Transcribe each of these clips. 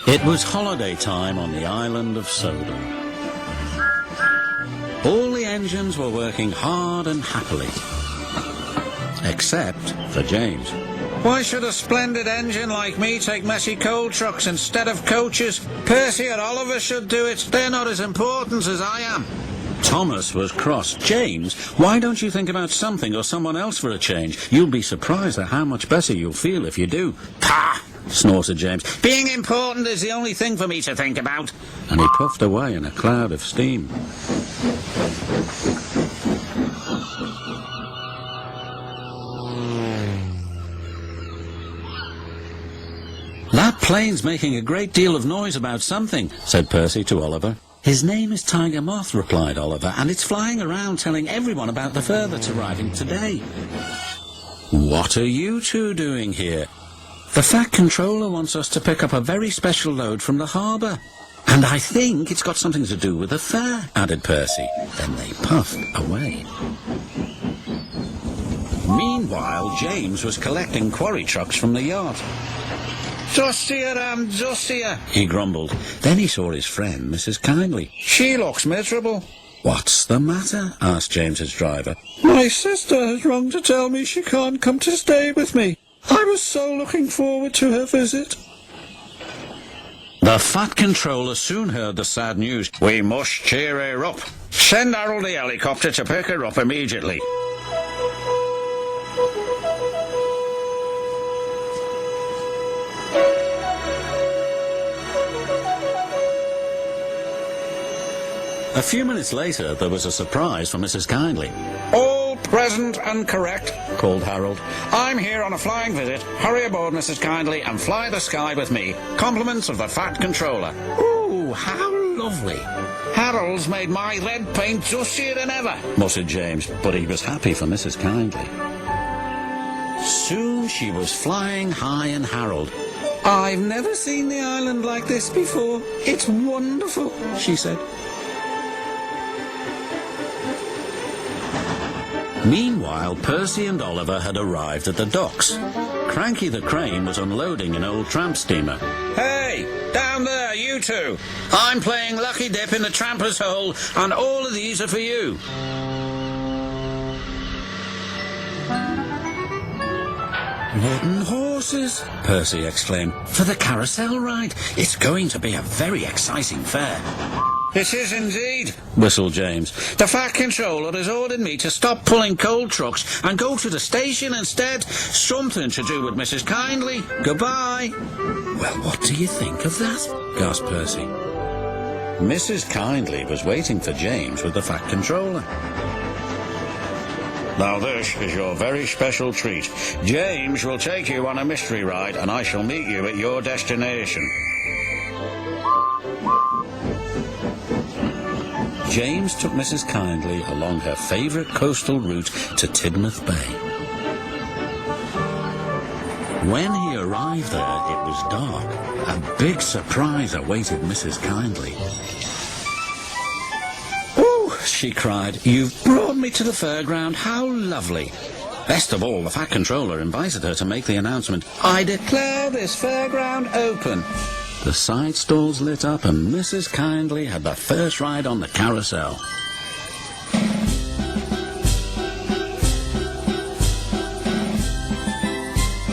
It was holiday time on the island of Sodor. All the engines were working hard and happily. Except for James. Why should a splendid engine like me take messy coal trucks instead of coaches? Percy and Oliver should do it. They're not as important as I am. Thomas was cross. James, why don't you think about something or someone else for a change? You'll be surprised at how much better you'll feel if you do. Pah! Snorted James. Being important is the only thing for me to think about. And he puffed away in a cloud of steam. That plane's making a great deal of noise about something, said Percy to Oliver. His name is Tiger Moth, replied Oliver, and it's flying around telling everyone about the fur that's arriving today. What are you two doing here? The Fat Controller wants us to pick up a very special load from the harbour. And I think it's got something to do with the fair, added Percy. Then they puffed away. Meanwhile, James was collecting quarry trucks from the yacht. Just here, he grumbled. Then he saw his friend, Mrs Kyndley. She looks miserable. What's the matter? Asked James's driver. My sister has rung to tell me she can't come to stay with me. I was so looking forward to her visit. The Fat Controller soon heard the sad news. We must cheer her up. Send Harold the helicopter to pick her up immediately. A few minutes later, there was a surprise for Mrs Kyndley. All present and correct, called Harold. I'm here on a flying visit. Hurry aboard, Mrs Kyndley, and fly the sky with me. Compliments of the Fat Controller. Ooh, how lovely. Harold's made my red paint dustier than ever, muttered James, but he was happy for Mrs Kyndley. Soon she was flying high in Harold. I've never seen the island like this before. It's wonderful, she said. Meanwhile, Percy and Oliver had arrived at the docks. Cranky the Crane was unloading an old tramp steamer. Hey, down there, you two. I'm playing Lucky Dip in the Tramper's Hole, and all of these are for you. Wooden horses, Percy exclaimed, for the carousel ride. It's going to be a very exciting fair. It is indeed, whistled James. The Fat Controller has ordered me to stop pulling coal trucks and go to the station instead. Something to do with Mrs Kyndley. Goodbye. Well, what do you think of that? Gasped Percy. Mrs Kyndley was waiting for James with the Fat Controller. Now this is your very special treat. James will take you on a mystery ride, and I shall meet you at your destination. James took Mrs Kyndley along her favourite coastal route to Tidmouth Bay. When he arrived there, it was dark. A big surprise awaited Mrs Kyndley. "Oh," she cried, "you've brought me to the fairground. How lovely." Best of all, the Fat Controller invited her to make the announcement, "I declare this fairground open." The side stalls lit up and Mrs Kyndley had the first ride on the carousel.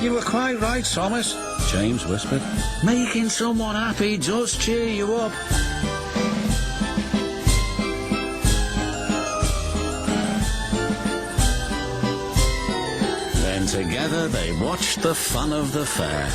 You were quite right, Thomas, James whispered. Making someone happy does cheer you up. Then together they watched the fun of the fair.